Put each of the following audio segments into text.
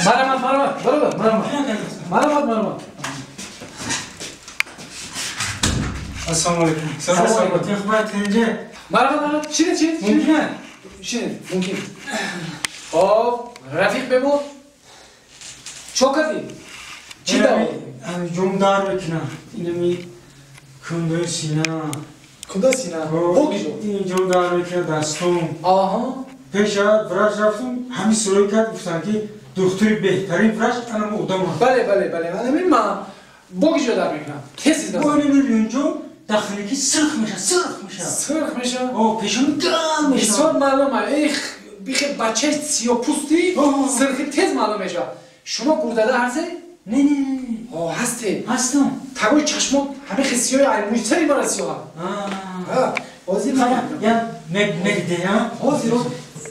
مرحبا برو مرحبا السلام علیکم. سلام علیکم. خدمت اینجا. مرحبا چی؟ ممکن. خب رفیق بمون. چوکدی؟ چی داری؟ امی جمدار بکنم. اینمی کنده سینه. کنده سینه؟ بگیجو. این جمدار بکنم دستم. آها. پیش وراج رفتم همین سروی کرد گفتن که دکتری بهترین وراج انم اودم. بله. من بگیجو در میکنم. تیزی دارم. باید میلیونجو داخلی که سرخ میشه. آه پیشون گرم میشه. بسیار معلومه. بیخی بچه سیاه پوستی سرخی تیز معلوم میشه. شما گردده هستی؟ نه. آه هستم. تگوی چشمات همه خیسیای علمویتری برای سیاه. بازی میکنم. یا مگده ها؟ بازی رو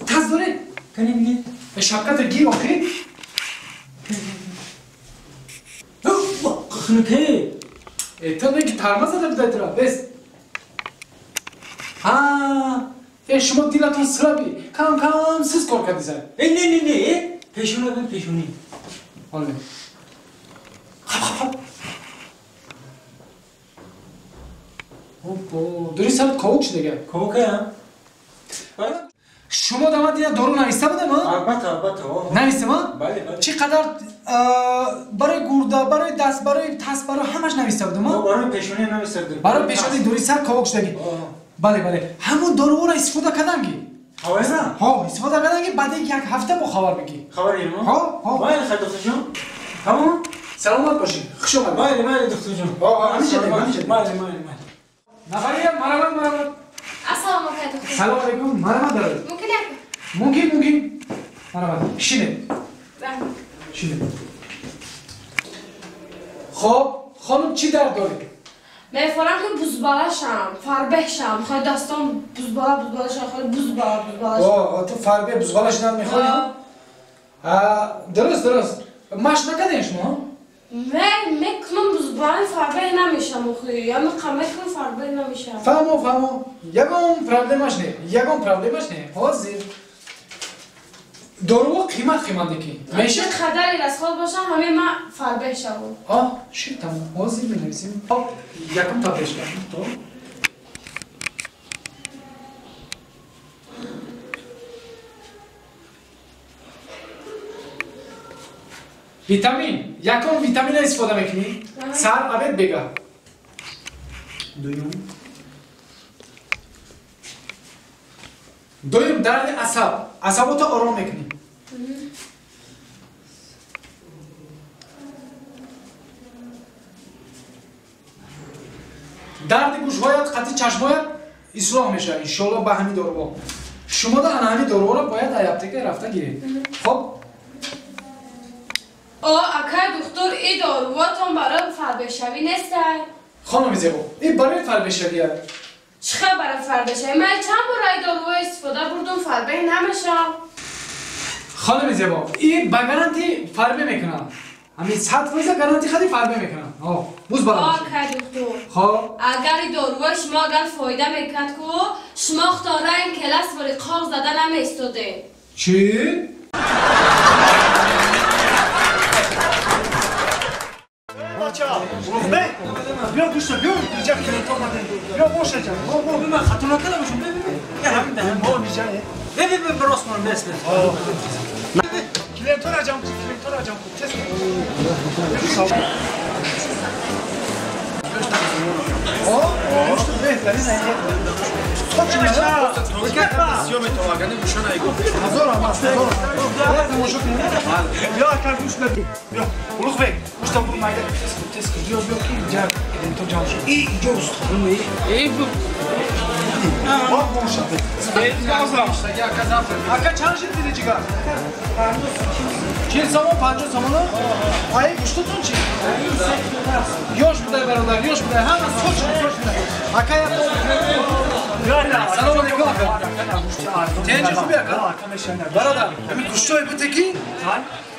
تز داره؟ کنی میگه؟ به شبکت گیر آخری؟ خنکه تو نگی ترمز زده بده ترا بس شما دیلتون سرابی کم سیز کار کردی زن نه پیشونی حالا دوری سرت کاوک شده گه کوکه هم؟ شما دامت دیگه دارو نویسته بوده ما؟ البته نویسته ما؟ بله چقدر برای گرده، برای دست، برای تست، برای همش نویسته بوده ما؟ برای پیشونی نویسته بوده برای پیشونی دوری سر کاوک شدگی بله همون دارو را استفاده کردنگی خواه ها استفاده کردنگی بعد یک هفته با خبر بگی خبری ما؟ ها بله خیلی دکتر جان تمام؟ سلامت باشی خوش آمد بله دکتر جان همیشه بله نفری مرحبا السلام علیکم. سلام علیکم مرحبا داره ممکن مرحبا شینه خب خانم چی درد داری؟ میفرم که بزبالشم فربهشم خواهی داستان بزبالشم خواهی بزبالشم تو فربه بزبالش ندار میخوایی؟ درست مش نکده شما؟ میکنم بزبال فربه نمیشم خوی یا میکنم فربه نمیشم فهمو یکم پرابلمش نه حاضر دارو قیمت دیگه میشه خدری از خود باشم همه من فربه شم شیط تمام حاضر بنویسیم یکم تا پیش کنیم تو ویتامین یکم ویتامین استفاده میکنی سر عبد بگه دویم درد عصبات آرام میکنی درد گوشوایت قطع چشمایت اصلاح میشه انشالله به همین دارو شما در همین دارو را باید ایابتیکه رفته گیرید خب اکای دکتر ای دارواتون برای فربه شوی نیسته؟ خانم زیبا این برای فربه شویه چقدر برای فربه شوی؟ من چند بار ای دارو استفاده بردم فربه نمیشم خانم زیبا این با گارانتی فربه میکنم همین 100% گارانتی خیلی فربه میکنم بوز بالا اکای دکتر خب اگر این دارو شما اگر فایده میکرد که شما اختاره این کلاس ولی قاق زده نمیستاده چی؟ روزبه بیا گوشت بیا اینجا کلینتون بیا باشه جان من خطونا کردم شون ببین ما میجانه ببین براست من بس کلینتون اجام تست گوشت بهترین چیل سامان 50 سامانو ای گوشتتون چی؟ یوش بوده برادر یوش بوده همه سوچ بوده اکای سلام علیکم تنجی خوبی اکا برادر همین گوشتای بوده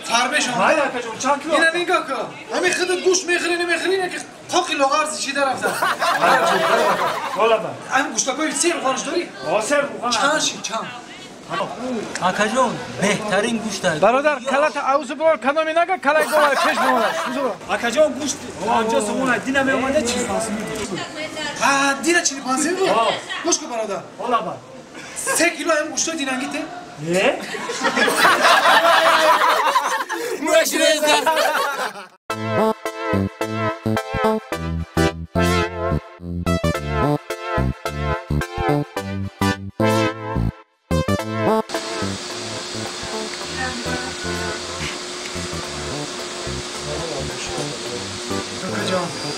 فربه شما اینه نگاه که همین خودت گوشت میخری که خاکی لغارزی چی در رفته والا با همین گوشتاکای سیر بخانش داری؟ سر بخانش چند آکاجون بهترین گوشت است. برادر کلات عوض برو کنامی نگه کلای گوه پیش بمونه. آکاجون گوشت آنجا سمونه دینا می اومده چی پانسی میگه. دینا چی پانسی میگه؟ گوش کن برادر. والا با. 3 کیلو هم گوشت دینانگیته؟ نه؟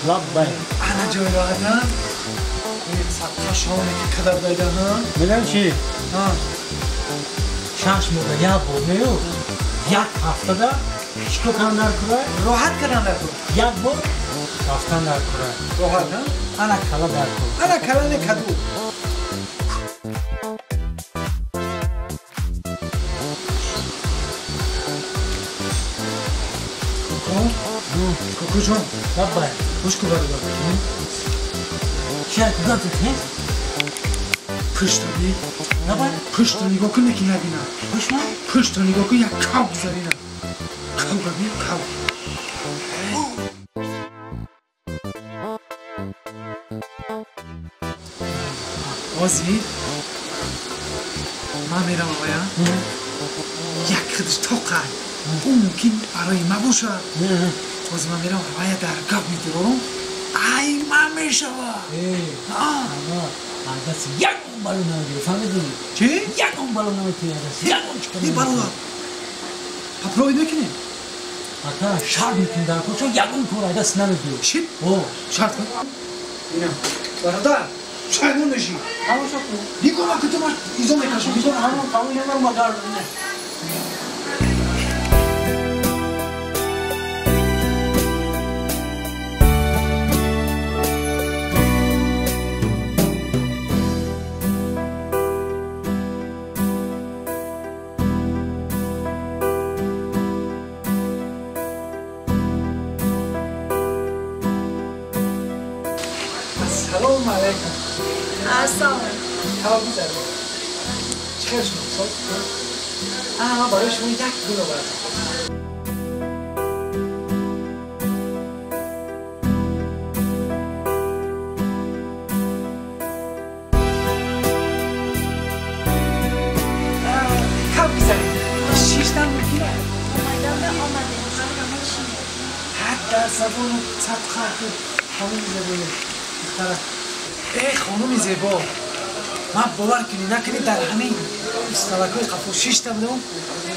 لبای انا جای راحتم این سطح شامونه که کدر دایده ها میگم چی؟ شش موقع یا بوده یک هفته دا چطور کن در کرای؟ راحت کردن در تو یک بار رفتن در کرای راحت ها؟ انا کلا در کرای انا کلانه کدو کوکو جان لبای خوش که برادر چه کدام تو پشتانی لبای پشت نگاه کن نکی نبینم خوش من؟ پشت نگاه کن یک کام بذارینم کام ببین کام آزی من میرم آقایا یک خودش توقع اون ممکن برای ما باشه آزی من میرم آقایا درگاه میدارم ای من میشه دست یک اون بالون نمیگیره فهمیدی؟ چی؟ یک اون بالون نمیگیره دست یک اون چکر این بالون پاپروی نکنیم حتی شرط میکنی در کن چون یک اون کور دست نمیگیره چی؟ اوه شرط کن اینم برادر چایمون نشی همون شکل دیگه ما که تو ما ایزا میکشم بیشتر همون قوی نمار مدار نه سلام علیکم السلام حال بیزاره چه شما برای شما یک کیلو برد کم بیزاره شیشتن بگیره حد در زبان صد خواهد خانومی زبانه ای خانومی زیبا من باور کنی نکنی در همین استالکای قفو شیشته بودم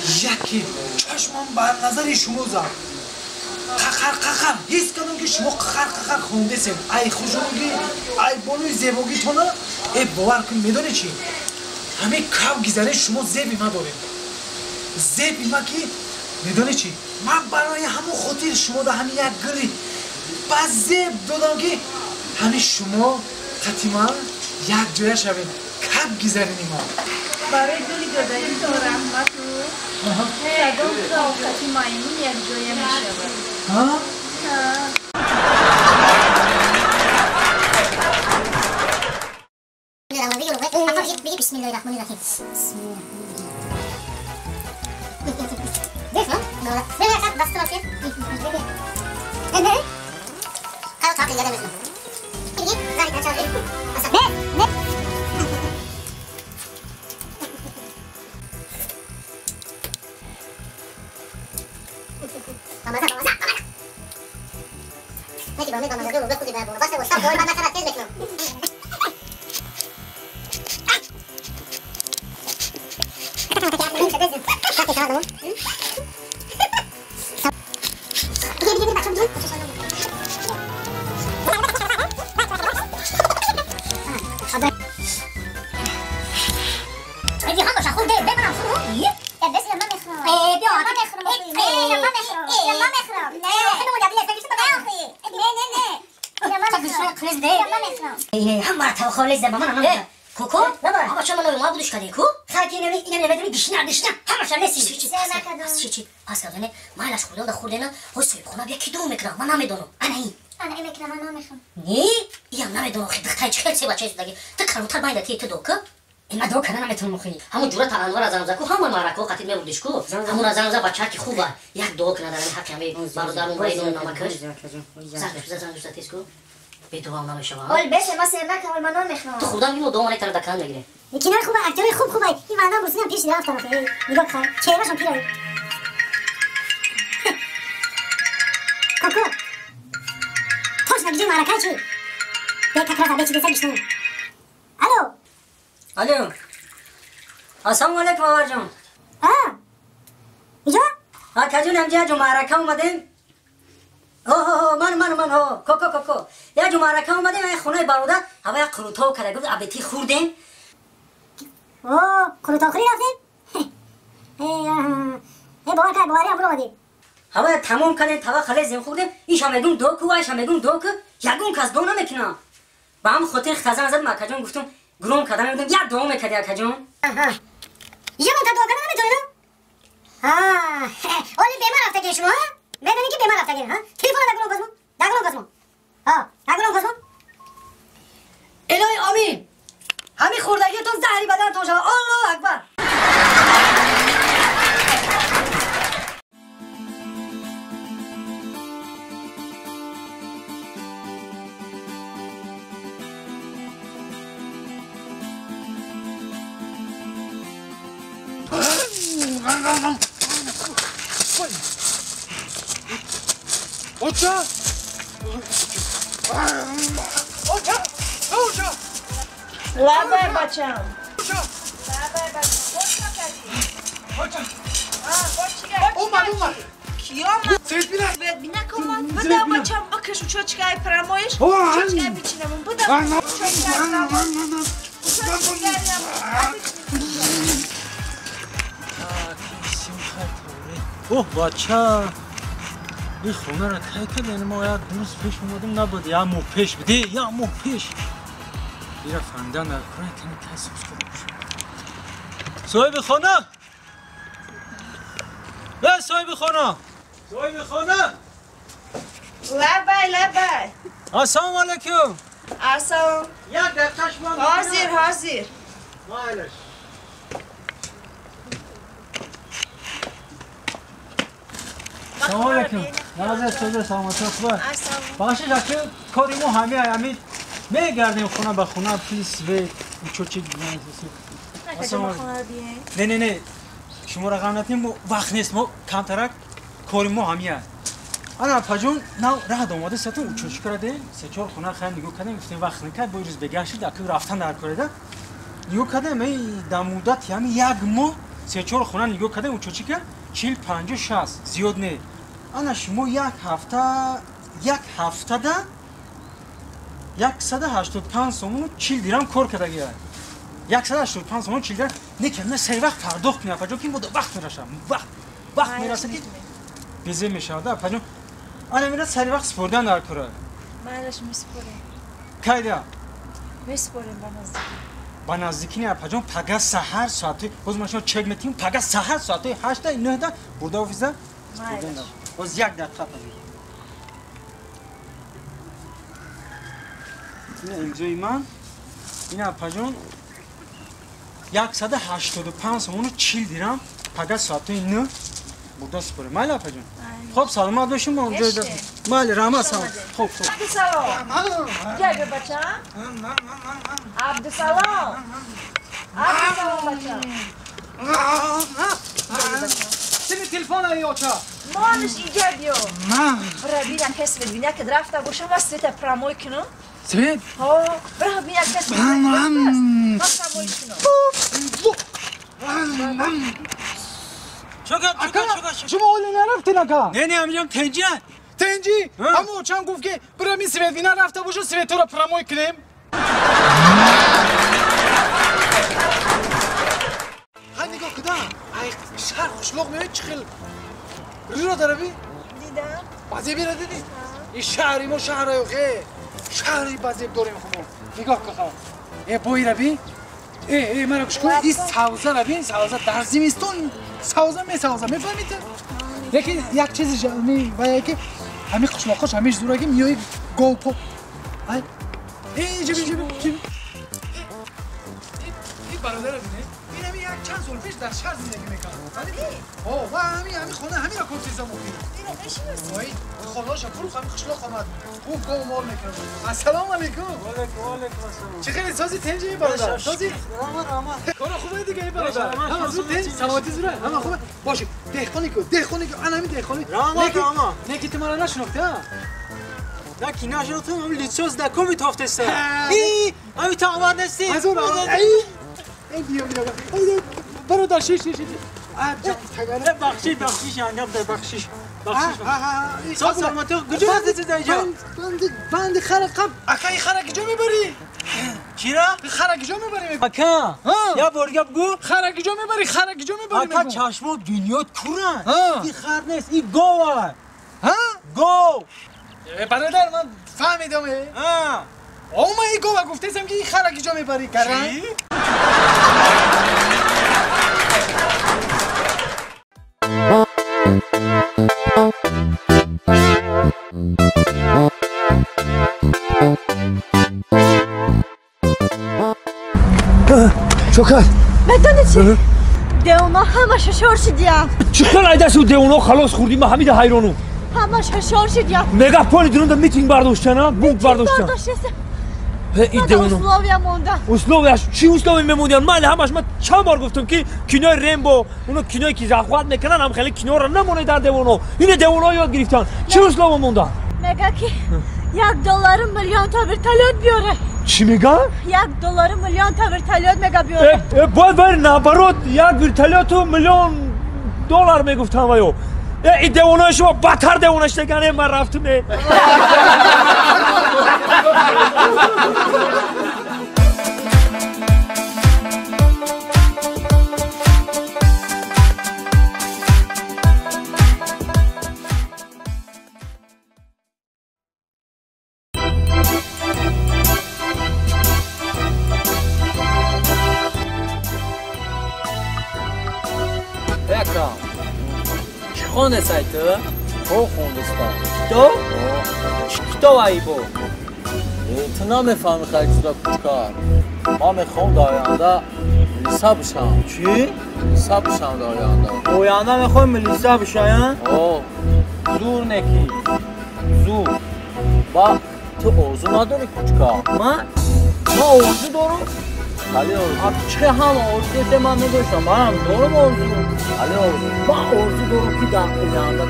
یکی چشمم بر نظر شما زد ققر حس کردم که شما ققر خونده سیم ای خوشونگی ای بانوی زیباگی تو نه ای باور کنی میدانی چی همین کم گذره شما زیبی ما داریم زیبی ما که میدانی چی من برای همون خاطر شما در همین یک گلی باز زیب دادم که همین شما قطیما یک جای شوید کم گذرینی ما برای گلی دادنی تو رحمتو شدام تو آقاتی مایمون یک جای میشه ها؟ بگی بسم الله الرحمن الرحیم بسم الله الرحمن الرحیم دست خلاص خلاص یادم میاد بگی زنی نچاوی اصلا نه مامازا خودی بابا واسه واسه باید من مثلا تیز بکنم خالص ده مامان انا کوکو بابا شما نو ما بودش کدی کو خاطی اینم نمیدونی دیشنا همش لسی چی پس کردن مالش خودم خوردن حسین خودم یکی دو میکنم من نمیدونم انا این میکنم من نمیخوام نی یا نمیدونم خیلی چه چه بچه دیگه تو کارو تا باید تی تو دوکه اینا دو کنه نمیتون مخی همون جوره تلنوار از زنوزه کو همون معرکو قتیل میبودیش کو همون از زنوزه بچه که خوبه یک دو کنه دارن حق همه برادرمون وایدون نامکش زنش بزن زنش تیز کو به تو هم نمیشه اول بشه ما سرک اول من نمیخوام تو خودم اینو دو مانی تر دکان میگیره یکی نه خوبه اکتوری خوبه این معنا برسیدم پیش رفتم خیلی نگاه کن چهرهشون پیره کوکو توش نگیجی معرکه چی به تکرار به چی دسته گشنم الو السلام علیکم آور جان اینجا؟ کجون همجا جو معرکه اومدیم من کوکو یا جو معرکه اومدیم خونه برادر هوا یک قروتاو کرده گفت ابیتی خوردیم قروتاو خوری رفتیم؟ باور کرد باوری هم برو آمدیم هوا تمام کردیم توا خلیزیم خوردیم ایش هم میگون دوکو ایش هم میگون دوکو یگون کس دو نمیکنم با هم خاطر خزن ازد مکجون گفتم گروم کردن میدونم یک دوم میکردی اکجون یه من تا دو کنم نمیتونم اولی به من رفته که شما بدونی که به من رفته که تلفن دگرون بزمون الهی آمین همین خوردگیتون زهری بدنتون شود الله اکبر اوچا لبای بچم اومد کیا من بینه کمان بده بچم بکشو چوچکای پرامویش چوچکای بیچینمون بده اوه بچه این خونه را تایی که بین ما یک روز پیش اومدیم نبود یا مو پیش بده یا مو پیش بیره فندن در کنه کنه تصویش کنه صاحب خانه به صاحب خانه لبای السلام علیکم السلام یک دفترش من حاضر مایلش سلام علیکم نوازه سوزه سلامتی خوبه بخشش اکی کاری ما همین میگردیم خونه به خونه پلیس و چوچی نه شما را غم نتیم وقت نیست ما کمترک کاری ما همین انا پجون نو راه دوماده ستون چوچی کرده سه چهار خونه خیلی نگو کردیم گفتیم وقت نکرد با روز بگشت اکی رفتن در کرده نگو کردیم ای در مدت یعنی یک ماه سه چهار خونه نگو کردیم چوچی کرد 40 50 60 زیاد نه انا شما یک هفته ده 185 سومون 40 درهم کار کرده گیره 185 سومون 40 درهم نه سه وقت پرداخت میاد پجون که مدت وقت میرسم وقت میرسه که بیزه میشه ده پجون انا میره سری وقت سپردن در کاره مالش میسپریم کایدا میسپریم با نزدیکی نه پجون پگا سحر ساعت باز ما شما چک میتیم پگا سحر ساعت 8 9 ده برده اوفیزا باز یک دقیقه پجون این امضای من این پجون 185 سومون 40 درهم پگا ساعت 9 برده سپره مالا پجون خب سلامت باشیم ما اونجا مال رحمت سلام خوب سلام جای بچم عبدالسلام بچم سنی تلفن های اوچا مالش اینجا بیو برای بینه کس بینه که درفته باشم و سویت پراموی کنم سویت؟ برای بینه کس بینه پراموی کنم چوکا شما اولی نرفتین اکا؟ نه همینجام تنجی؟ اما چند گفت که برای می سویت بینه رفته باشو سویت تو را پراموی کنیم ها نگاه کدام شهر خوشلوق میای چی خیل ری را داره بی؟ دیدم بازی بیره دیدی؟ این شهری ما شهرهای خیلی شهری بازی داریم خودمون نگاه که خواه بایی را بی؟ مرا کش کن این سوزه را بی؟ سوزه در زمستون سوزه میفهمیده؟ لیکن یک چیزی جمعی و یکی همین خوشلاقاش همیش زورگی میایی گوپو جبی برادر بینه این همین یک چند سال پیش در شهر زندگی میکنه و همین خونه همین را کنسیزا مخیر وای خداشا فروخ همین خشلاق آمد خوب گام مال میکنه السلام علیکم چه خیلی سازی تنجی برادر سازی کارا خوبه دیگه برادر هم زود تنج سلامتی زوره هم خوبه باشه دهخانی کو انا همین دهخانی نکی تو مرا نشناخته نه کی نشناختم هم لیتسوز دکو میتافتسته همین تا آمد نستی از اون این بیا برادر شیش بخشیش انجام ده بخشیش سلامتی کجا رفتی اینجا بند خرق اکای خرق کجا میبری چی را خرق کجا میبری اکا یا بورگا بگو خرق کجا میبری اکا چشمو دنیا کورن این خر نیست این گوه گو برادر من فهمیدم او من این گوه گفتم که این خرق کجا میبری کرن شکر بدونی چی؟ دیونا همش شور شدیم چیکار ایداس و دیونا خلاص خوردیم ما حمید حیرانو همش شور شدیم مگافون درون میتینگ برداشتن بوق برداشتن این دیونا اسلویا موندن اسلویا چی اسلویا میموندن من همش من چند بار گفتم که کینای رمبو اونو کینای کی زخوات میکنن هم خیلی کینا رو نمونه در دیونا این دیونا یاد گرفتن چی اسلویا موندن مگه کی $1 میلیون تا ورتالوت بیاره چی میگه $1 میلیون تا ورتالوت مگه بیاره باید بر نبرات یک ورتالوت $1,000,000 میگفتن وایو این دیوانه شما بدتر دیوانش دگنه من رفتم خونه سایت تو خوندستان تو تو ای بو تو نمیفهمی خیلی چیزا کار ما میخوام داینده لیسا بشم چی؟ لیسا بشم داینده میخوام لیسا بشم؟ زور نکی زور با تو اوزو نداری کچکار من اوزو دارم علی آرزو چه هم آرزو که من نداشتم من هم دارم آرزو علی آرزو من آرزو دارم که در آینده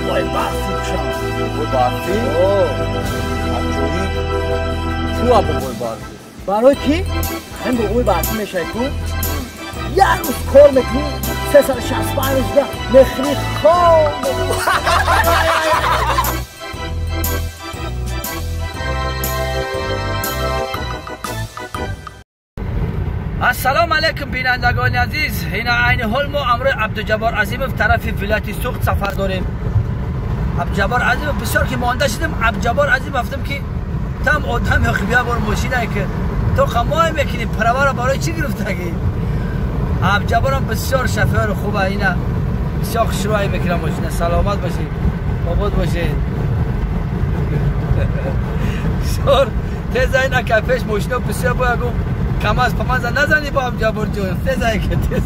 بای برفی بشم بای برفی؟ همچونی تو هم بای برفی برای کی؟ همین به بای برفی میشه کن یک روز کار میکنی 365 مخری خواه السلام علیکم بینندگان عزیز این عین حال ما امروز عبدالجبار عظیم به طرف ولایت سوخت سفر داریم عبدالجبار عظیم بسیار که مانده شدیم عبدالجبار عظیم گفتم که تام آدم خبیا بر ماشینه که تو خمای میکنی پروا را برای چی گرفتگی عبدالجبار هم بسیار شفیع خوبه اینا بسیار خوشرویی میکنه ماشینه سلامت باشید آباد باشید بسیار تیز اینا کفش ماشینه بسیار باید کم از پمانزه نزنی با هم جبر جو تیزه که تیزه